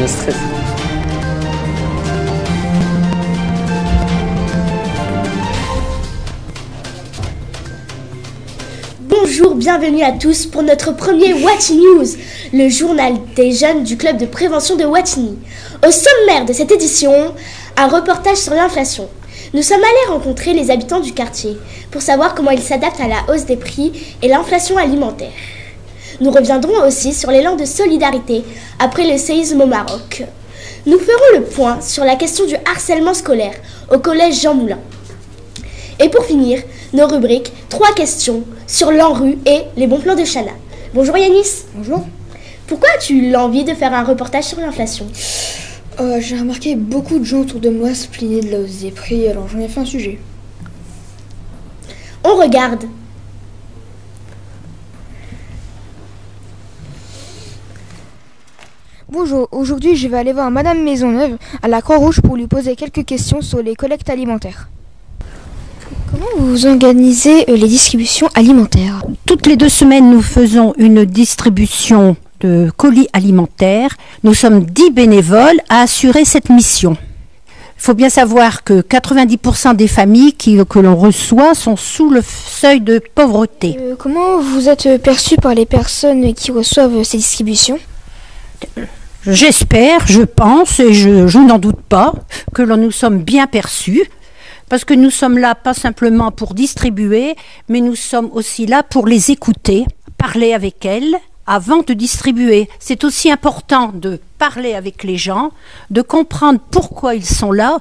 me stresse. Bonjour, bienvenue à tous pour notre premier Watini News, le journal des jeunes du club de prévention de Watini. Au sommaire de cette édition, un reportage sur l'inflation. Nous sommes allés rencontrer les habitants du quartier pour savoir comment ils s'adaptent à la hausse des prix et l'inflation alimentaire. Nous reviendrons aussi sur l'élan de solidarité après le séisme au Maroc. Nous ferons le point sur la question du harcèlement scolaire au collège Jean Moulin. Et pour finir, nos rubriques 3 questions sur l'ANRU et les bons plans de Chana. Bonjour Yanis. Bonjour. Pourquoi as-tu eu l'envie de faire un reportage sur l'inflation ? J'ai remarqué beaucoup de gens autour de moi se plaignaient de la hausse des prix, alors j'en ai fait un sujet. On regarde. Bonjour, aujourd'hui je vais aller voir Madame Maisonneuve à la Croix-Rouge pour lui poser quelques questions sur les collectes alimentaires. Comment vous organisez les distributions alimentaires ? Toutes les 2 semaines, nous faisons une distribution de colis alimentaires. Nous sommes 10 bénévoles à assurer cette mission. Il faut bien savoir que 90% des familles que l'on reçoit sont sous le seuil de pauvreté. Comment vous êtes perçu par les personnes qui reçoivent ces distributions ? J'espère, je pense et je n'en doute pas que nous sommes bien perçus. Parce que nous sommes là pas simplement pour distribuer, mais nous sommes aussi là pour les écouter, parler avec elles avant de distribuer. C'est aussi important de parler avec les gens, de comprendre pourquoi ils sont là,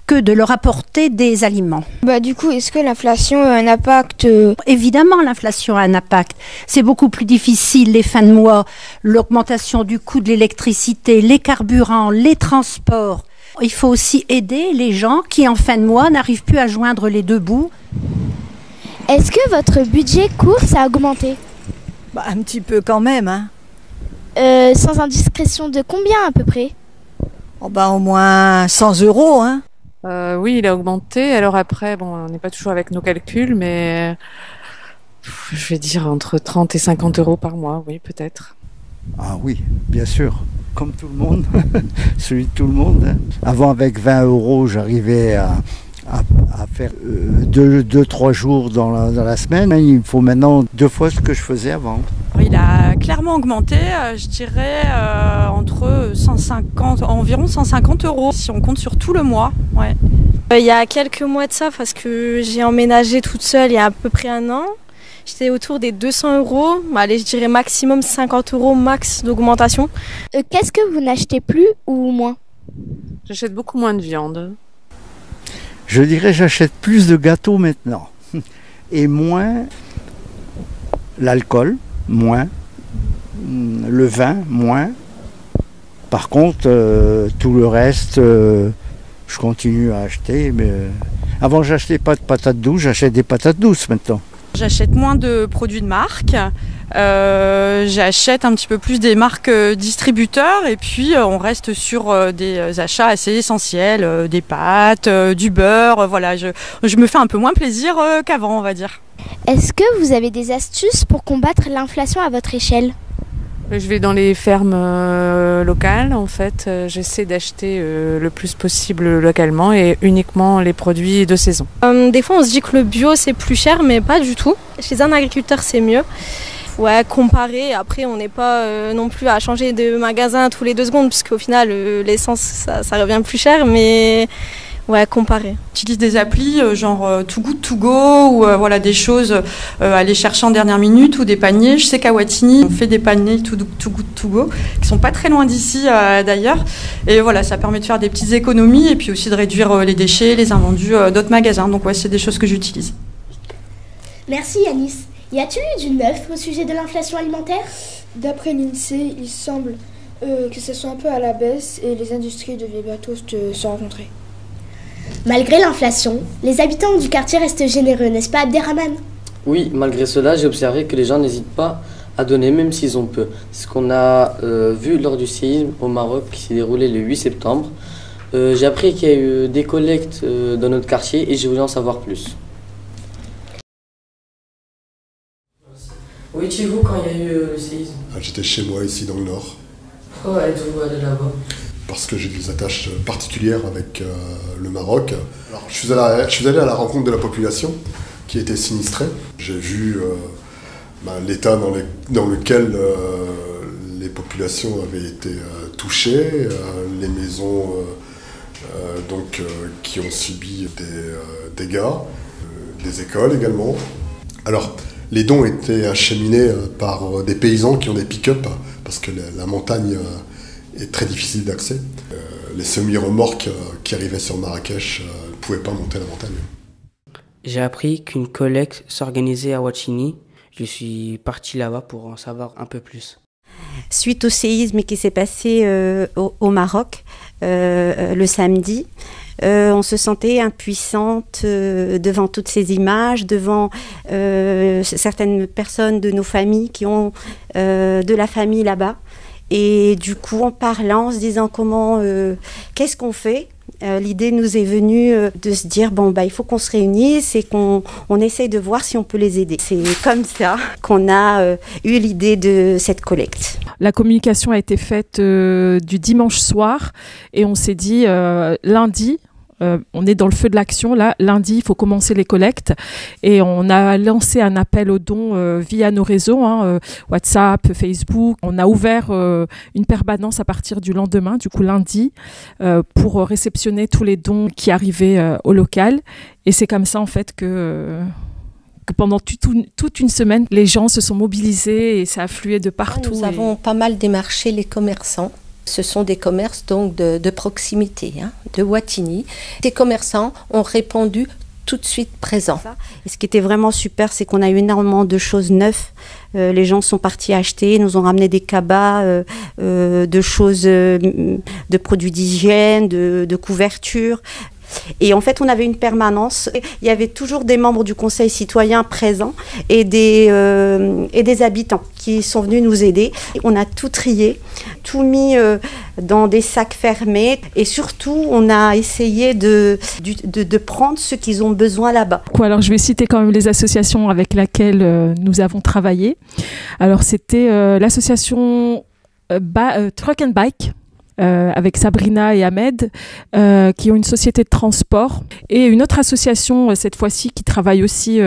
que de leur apporter des aliments. Du coup, est-ce que l'inflation a un impact ? Évidemment, l'inflation a un impact. C'est beaucoup plus difficile les fins de mois, l'augmentation du coût de l'électricité, les carburants, les transports. Il faut aussi aider les gens qui, en fin de mois, n'arrivent plus à joindre les 2 bouts. Est-ce que votre budget course a augmenté ? Un petit peu quand même, hein. Sans indiscrétion de combien à peu près ? Au moins 100 €, hein. Oui, il a augmenté. Alors après, on n'est pas toujours avec nos calculs, mais je vais dire entre 30 et 50 € par mois, oui, peut-être. Ah oui, bien sûr, comme tout le monde, celui de tout le monde. Hein. Avant, avec 20 €, j'arrivais à faire 2-3 jours dans la semaine. Il me faut maintenant 2 fois ce que je faisais avant. Il a clairement augmenté, je dirais entre 150, environ 150 € si on compte sur tout le mois. Ouais. Il y a quelques mois de ça, parce que j'ai emménagé toute seule il y a à peu près 1 an. J'étais autour des 200 €. Allez, je dirais maximum 50 € max d'augmentation. Qu'est-ce que vous n'achetez plus ou moins ? J'achète beaucoup moins de viande. Je dirais j'achète plus de gâteaux maintenant. Et moins l'alcool, moins. Le vin, moins. Par contre, tout le reste, je continue à acheter. Mais avant, j'achetais pas de patates douces, j'achète des patates douces maintenant. J'achète moins de produits de marque, j'achète un petit peu plus des marques distributeurs et puis on reste sur des achats assez essentiels, des pâtes, du beurre, voilà, je me fais un peu moins plaisir qu'avant, on va dire. Est-ce que vous avez des astuces pour combattre l'inflation à votre échelle ? Je vais dans les fermes locales, en fait, j'essaie d'acheter le plus possible localement et uniquement les produits de saison. Des fois on se dit que le bio c'est plus cher, mais pas du tout. Chez un agriculteur c'est mieux. Ouais, comparer, après on n'est pas non plus à changer de magasin tous les 2 secondes, puisqu'au final l'essence ça revient plus cher, mais ouais, comparer. J'utilise des applis genre Too Good To Go ou voilà, des choses à aller chercher en dernière minute ou des paniers. Je sais qu'à Watini, on fait des paniers Too Good To Go qui sont pas très loin d'ici d'ailleurs. Et voilà, ça permet de faire des petites économies et puis aussi de réduire les déchets, les invendus d'autres magasins. Donc ouais, c'est des choses que j'utilise. Merci Yanis. Y a-t-il eu du neuf au sujet de l'inflation alimentaire ? D'après l'INSEE, il semble que ce soit un peu à la baisse et les industries devaient bientôt se rencontrer. Malgré l'inflation, les habitants du quartier restent généreux, n'est-ce pas Abderrahman ? Oui, malgré cela, j'ai observé que les gens n'hésitent pas à donner même s'ils ont peu. C'est ce qu'on a vu lors du séisme au Maroc qui s'est déroulé le 8 septembre. J'ai appris qu'il y a eu des collectes dans notre quartier et j'ai voulu en savoir plus. Où étiez-vous quand il y a eu le séisme ? J'étais chez moi ici dans le nord. Pourquoi êtes-vous allé là-bas ? parce que j'ai des attaches particulières avec le Maroc. Alors, je suis allé à la rencontre de la population qui était sinistrée. J'ai vu l'état dans lequel les populations avaient été touchées, les maisons qui ont subi des dégâts, des écoles également. Alors, les dons étaient acheminés par des paysans qui ont des pick-up, parce que la montagne est très difficile d'accès. Les semi-remorques qui arrivaient sur Marrakech ne pouvaient pas monter la montagne. J'ai appris qu'une collecte s'organisait à Ouatchini. Je suis parti là-bas pour en savoir un peu plus. Suite au séisme qui s'est passé au Maroc le samedi, on se sentait impuissante devant toutes ces images, devant certaines personnes de nos familles qui ont de la famille là-bas. Et du coup, en parlant, en se disant qu'est-ce qu'on fait, l'idée nous est venue de se dire il faut qu'on se réunisse et qu'on essaye de voir si on peut les aider. C'est comme ça qu'on a eu l'idée de cette collecte. La communication a été faite du dimanche soir et on s'est dit lundi. On est dans le feu de l'action. Là, lundi, il faut commencer les collectes. Et on a lancé un appel aux dons via nos réseaux, WhatsApp, Facebook. On a ouvert une permanence à partir du lendemain, du coup lundi, pour réceptionner tous les dons qui arrivaient au local. Et c'est comme ça, en fait, que pendant toute une semaine, les gens se sont mobilisés et ça a afflué de partout. Nous avons pas mal démarché les commerçants. Ce sont des commerces donc de proximité, de Ouatchini. Des commerçants ont répondu tout de suite présents. Et ce qui était vraiment super, c'est qu'on a eu énormément de choses neuves. Les gens sont partis acheter, nous ont ramené des cabas, de choses, de produits d'hygiène, de couvertures. Et en fait, on avait une permanence. Il y avait toujours des membres du Conseil citoyen présents et des habitants qui sont venus nous aider. On a tout trié, tout mis dans des sacs fermés. Et surtout, on a essayé de prendre ce qu'ils ont besoin là-bas. Alors, je vais citer quand même les associations avec lesquelles nous avons travaillé. Alors, c'était l'association Truck and Bike, avec Sabrina et Ahmed, qui ont une société de transport, et une autre association, cette fois-ci, qui travaille aussi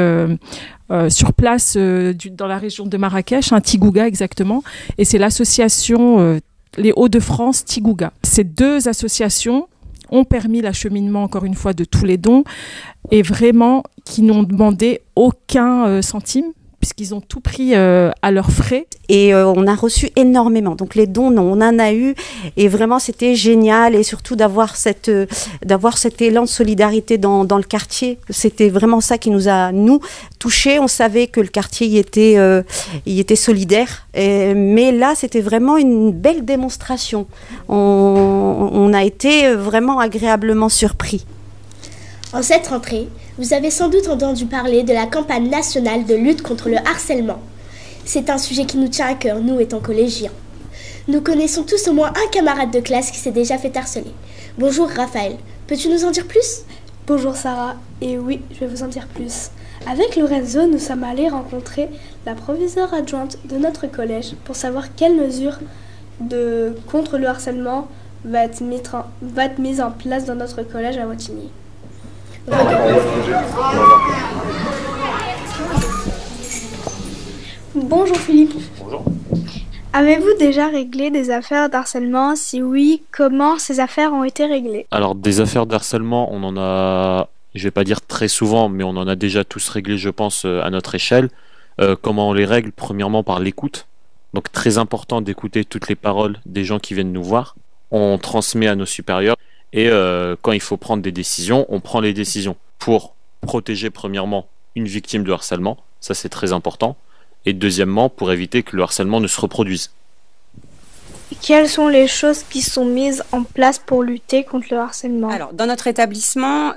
sur place dans la région de Marrakech, Tigouga exactement, et c'est l'association Les Hauts-de-France Tigouga. Ces deux associations ont permis l'acheminement, encore une fois, de tous les dons, et vraiment qui n'ont demandé aucun centime, puisqu'ils ont tout pris à leurs frais. Et on a reçu énormément. Donc les dons, on en a eu. Et vraiment, c'était génial. Et surtout d'avoir cet élan de solidarité dans le quartier. C'était vraiment ça qui nous a, nous, touchés. On savait que le quartier y était solidaire. Mais là, c'était vraiment une belle démonstration. On a été vraiment agréablement surpris. En cette rentrée, vous avez sans doute entendu parler de la campagne nationale de lutte contre le harcèlement. C'est un sujet qui nous tient à cœur, nous étant collégiens. Nous connaissons tous au moins un camarade de classe qui s'est déjà fait harceler. Bonjour Raphaël, peux-tu nous en dire plus ? Bonjour Sarah, et oui, je vais vous en dire plus. Avec Lorenzo, nous sommes allés rencontrer la proviseure adjointe de notre collège pour savoir quelles mesures contre le harcèlement va être mise en place dans notre collège à Ouatchini. Bonjour Philippe. Bonjour. Avez-vous déjà réglé des affaires d'harcèlement ? Si oui, comment ces affaires ont été réglées ? Alors des affaires d'harcèlement, on en a, je vais pas dire très souvent, mais on en a déjà tous réglé, je pense, à notre échelle. Comment on les règle ? Premièrement par l'écoute. Donc très important d'écouter toutes les paroles des gens qui viennent nous voir. On transmet à nos supérieurs. Et quand il faut prendre des décisions, on prend les décisions pour protéger premièrement une victime de harcèlement, ça c'est très important, et deuxièmement pour éviter que le harcèlement ne se reproduise. Quelles sont les choses qui sont mises en place pour lutter contre le harcèlement ? Alors, dans notre établissement,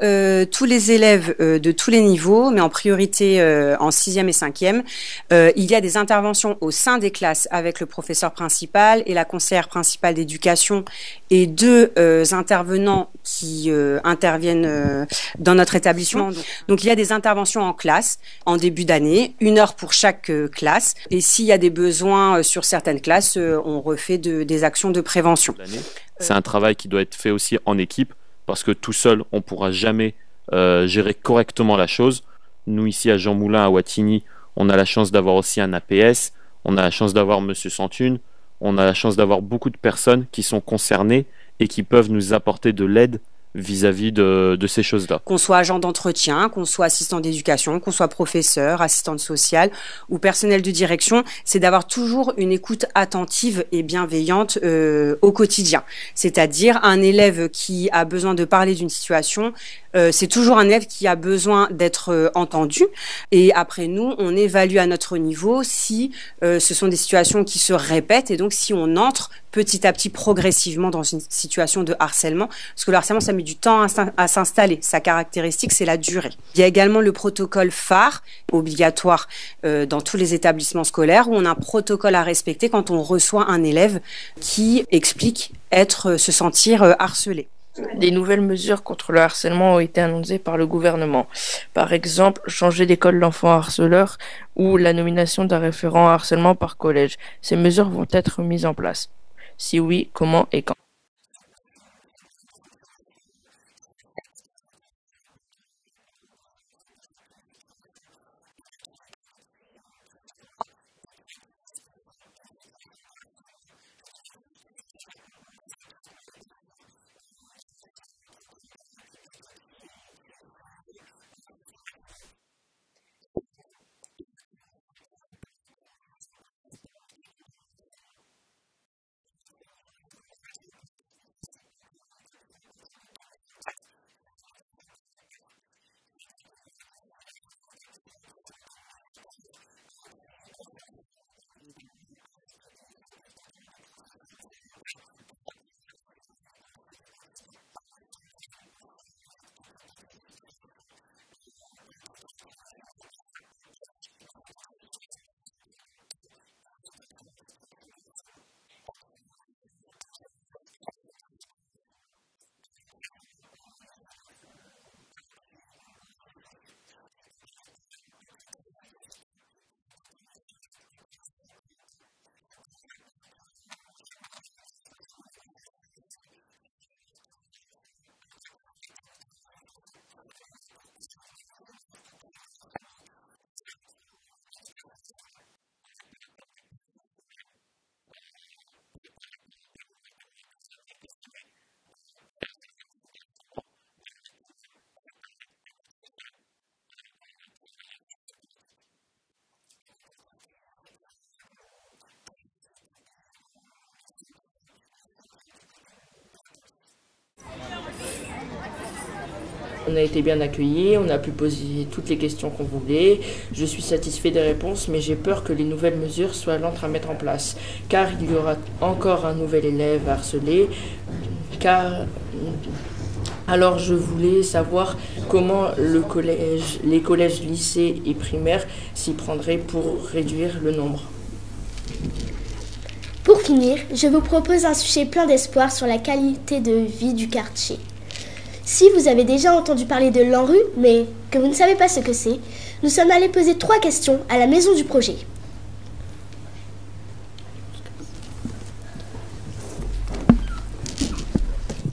tous les élèves de tous les niveaux, mais en priorité en 6e et 5e, il y a des interventions au sein des classes avec le professeur principal et la conseillère principale d'éducation et deux intervenants qui interviennent dans notre établissement. Donc, il y a des interventions en classe en début d'année, 1 heure pour chaque classe. Et s'il y a des besoins sur certaines classes, on refait des des actions de prévention. C'est un travail qui doit être fait aussi en équipe, parce que tout seul, on ne pourra jamais gérer correctement la chose. Nous, ici à Jean Moulin, à Wattignies, on a la chance d'avoir aussi un APS, on a la chance d'avoir Monsieur Santune, on a la chance d'avoir beaucoup de personnes qui sont concernées et qui peuvent nous apporter de l'aide vis-à-vis de ces choses-là. Qu'on soit agent d'entretien, qu'on soit assistant d'éducation, qu'on soit professeur, assistante sociale ou personnel de direction, c'est d'avoir toujours une écoute attentive et bienveillante au quotidien. C'est-à-dire un élève qui a besoin de parler d'une situation, c'est toujours un élève qui a besoin d'être entendu. Et après nous, on évalue à notre niveau si ce sont des situations qui se répètent et donc si on entre petit à petit progressivement dans une situation de harcèlement, parce que le harcèlement, ça met du temps à s'installer. Sa caractéristique, c'est la durée. Il y a également le protocole phare, obligatoire dans tous les établissements scolaires, où on a un protocole à respecter quand on reçoit un élève qui explique se sentir harcelé. Des nouvelles mesures contre le harcèlement ont été annoncées par le gouvernement. Par exemple, changer d'école d'enfants harceleurs ou la nomination d'un référent harcèlement par collège. Ces mesures vont être mises en place. Si oui, comment et quand? On a été bien accueillis, on a pu poser toutes les questions qu'on voulait. Je suis satisfait des réponses, mais j'ai peur que les nouvelles mesures soient lentes à mettre en place. Car il y aura encore un nouvel élève harcelé. Alors je voulais savoir comment les collèges, lycées et primaires s'y prendraient pour réduire le nombre. Pour finir, je vous propose un sujet plein d'espoir sur la qualité de vie du quartier. Si vous avez déjà entendu parler de l'ANRU, mais que vous ne savez pas ce que c'est, nous sommes allés poser 3 questions à la maison du projet.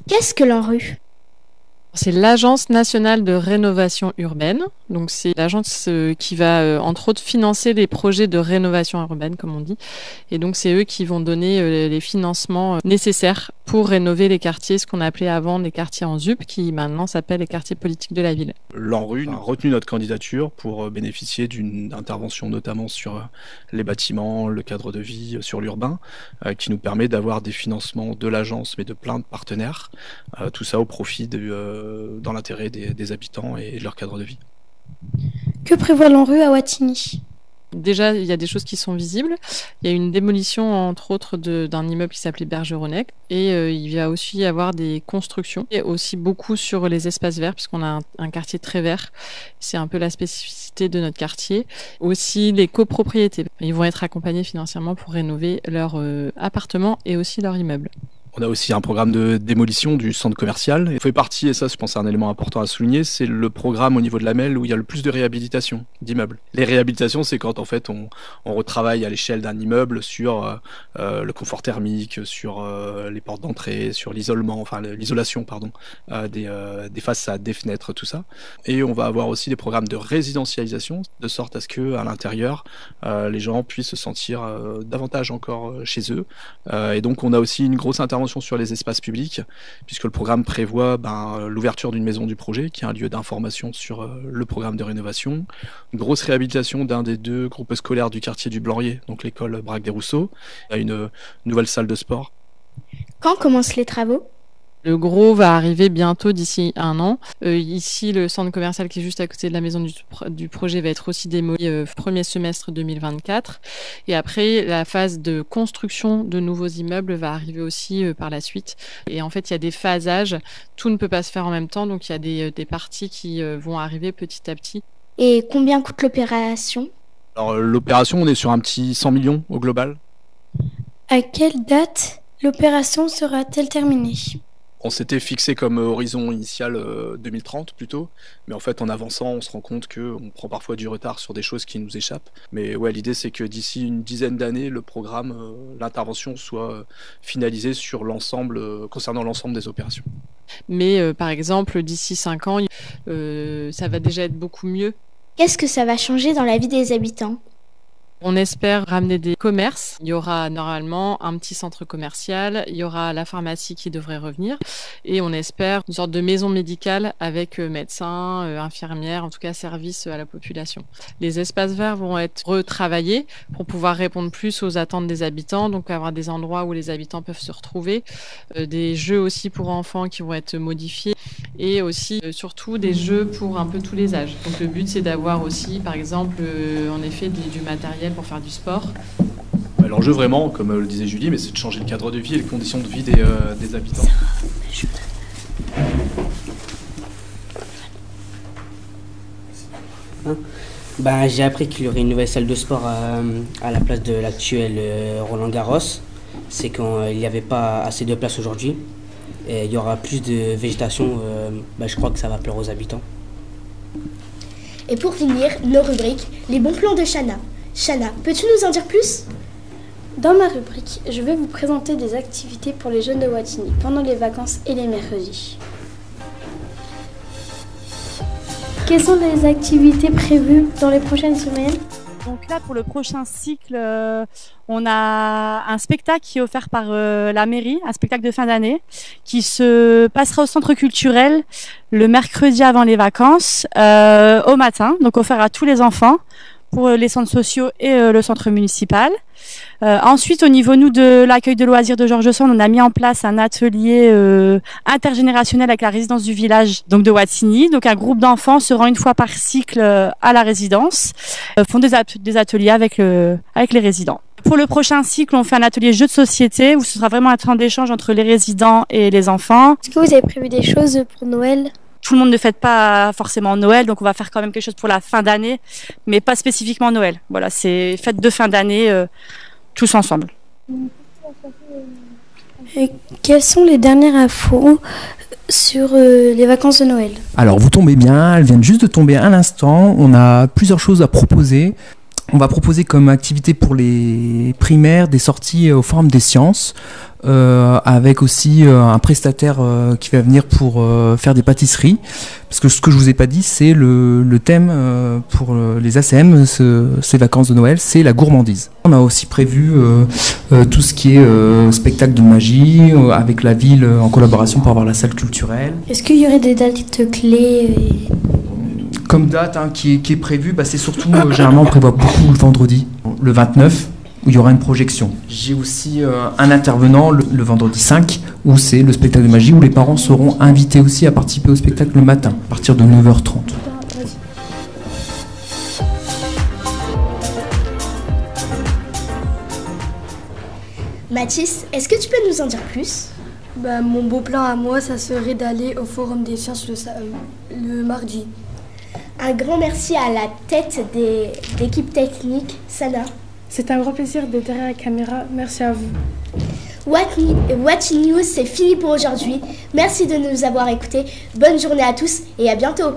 Qu'est-ce que l'ANRU ? C'est l'Agence nationale de rénovation urbaine. Donc c'est l'agence qui va entre autres financer les projets de rénovation urbaine, comme on dit. Et donc c'est eux qui vont donner les financements nécessaires pour rénover les quartiers, ce qu'on appelait avant les quartiers en ZUP, qui maintenant s'appellent les quartiers politiques de la ville. L'ANRU a retenu notre candidature pour bénéficier d'une intervention notamment sur les bâtiments, le cadre de vie, sur l'urbain, qui nous permet d'avoir des financements de l'agence mais de plein de partenaires. Tout ça au profit dans l'intérêt des habitants et de leur cadre de vie. Que prévoit l'ANRU à Wattignies ? Déjà, il y a des choses qui sont visibles. Il y a une démolition, entre autres, d'un immeuble qui s'appelait Bergeronnec. Et il va aussi y avoir des constructions. Et aussi beaucoup sur les espaces verts, puisqu'on a un quartier très vert. C'est un peu la spécificité de notre quartier. Aussi, les copropriétés. Ils vont être accompagnés financièrement pour rénover leur appartement et aussi leur immeuble. On a aussi un programme de démolition du centre commercial. Il fait partie, et ça je pense c'est un élément important à souligner, c'est le programme au niveau de la MEL où il y a le plus de réhabilitation d'immeubles. Les réhabilitations, c'est quand en fait on retravaille à l'échelle d'un immeuble sur le confort thermique, sur les portes d'entrée, sur l'isolement, enfin l'isolation pardon, des façades, des fenêtres, tout ça. Et on va avoir aussi des programmes de résidentialisation de sorte à ce que à l'intérieur les gens puissent se sentir davantage encore chez eux. Et donc on a aussi une grosse intervention sur les espaces publics, puisque le programme prévoit l'ouverture d'une maison du projet, qui est un lieu d'information sur le programme de rénovation, une grosse réhabilitation d'un des 2 groupes scolaires du quartier du Blanrier, donc l'école Braque des Rousseaux, à une nouvelle salle de sport. Quand commencent les travaux ? Le gros va arriver bientôt d'ici 1 an. Ici, le centre commercial qui est juste à côté de la maison du projet va être aussi démoli premier semestre 2024. Et après, la phase de construction de nouveaux immeubles va arriver aussi par la suite. Et en fait, il y a des phasages. Tout ne peut pas se faire en même temps. Donc, il y a des parties qui vont arriver petit à petit. Et combien coûte l'opération ? Alors, l'opération, on est sur un petit 100 millions au global. À quelle date l'opération sera-t-elle terminée ? On s'était fixé comme horizon initial 2030 plutôt, mais en fait en avançant on se rend compte qu'on prend parfois du retard sur des choses qui nous échappent. Mais ouais, l'idée c'est que d'ici une dizaine d'années, le programme, l'intervention soit finalisée sur l'ensemble, concernant l'ensemble des opérations. Mais par exemple d'ici 5 ans, ça va déjà être beaucoup mieux. Qu'est-ce que ça va changer dans la vie des habitants ? On espère ramener des commerces. Il y aura normalement un petit centre commercial, il y aura la pharmacie qui devrait revenir et on espère une sorte de maison médicale avec médecins, infirmières, en tout cas service à la population. Les espaces verts vont être retravaillés pour pouvoir répondre plus aux attentes des habitants, donc avoir des endroits où les habitants peuvent se retrouver, des jeux aussi pour enfants qui vont être modifiés et aussi surtout des jeux pour un peu tous les âges. Donc le but c'est d'avoir aussi par exemple en effet du matériel pour faire du sport. L'enjeu vraiment, comme le disait Julie, mais c'est de changer le cadre de vie et les conditions de vie des habitants. J'ai appris qu'il y aurait une nouvelle salle de sport à la place de l'actuel Roland Garros. C'est qu'il n'y avait pas assez de place aujourd'hui. Et il y aura plus de végétation. Je crois que ça va plaire aux habitants. Et pour finir, nos rubriques, les bons plans de Chana. Chana, peux-tu nous en dire plus ? Dans ma rubrique, je vais vous présenter des activités pour les jeunes de Wattignies pendant les vacances et les mercredis. Quelles sont les activités prévues dans les prochaines semaines ? Donc là, pour le prochain cycle, on a un spectacle qui est offert par la mairie, un spectacle de fin d'année, qui se passera au centre culturel le mercredi avant les vacances, au matin, donc offert à tous les enfants, pour les centres sociaux et le centre municipal. Ensuite, au niveau de l'accueil de loisirs de Georges Sand, on a mis en place un atelier intergénérationnel avec la résidence du village donc de Wattignies. Donc un groupe d'enfants se rend une fois par cycle à la résidence, font des ateliers avec les résidents. Pour le prochain cycle, on fait un atelier jeux de société où ce sera vraiment un temps d'échange entre les résidents et les enfants. Est-ce que vous avez prévu des choses pour Noël ? Tout le monde ne fête pas forcément Noël, donc on va faire quand même quelque chose pour la fin d'année, mais pas spécifiquement Noël. Voilà, c'est fête de fin d'année, tous ensemble. Et quelles sont les dernières infos sur les vacances de Noël ? Alors, vous tombez bien, elles viennent juste de tomber à l'instant. On a plusieurs choses à proposer. On va proposer comme activité pour les primaires des sorties au Forum des Sciences, avec aussi un prestataire qui va venir pour faire des pâtisseries. Parce que ce que je vous ai pas dit, c'est le thème pour les ACM, ces vacances de Noël, c'est la gourmandise. On a aussi prévu tout ce qui est spectacle de magie, avec la ville en collaboration pour avoir la salle culturelle. Est-ce qu'il y aurait des dates clés Comme date qui est prévue, c'est surtout, généralement on prévoit beaucoup le vendredi, le 29, où il y aura une projection. J'ai aussi un intervenant le vendredi 5, où c'est le spectacle de magie, où les parents seront invités aussi à participer au spectacle le matin, à partir de 9h30. Mathis, est-ce que tu peux nous en dire plus ? Mon beau plan à moi, ça serait d'aller au Forum des Sciences le mardi. Un grand merci à la tête d'équipe technique, Sana. C'est un grand plaisir d'être derrière la caméra. Merci à vous. Watching News, c'est fini pour aujourd'hui. Merci de nous avoir écoutés. Bonne journée à tous et à bientôt.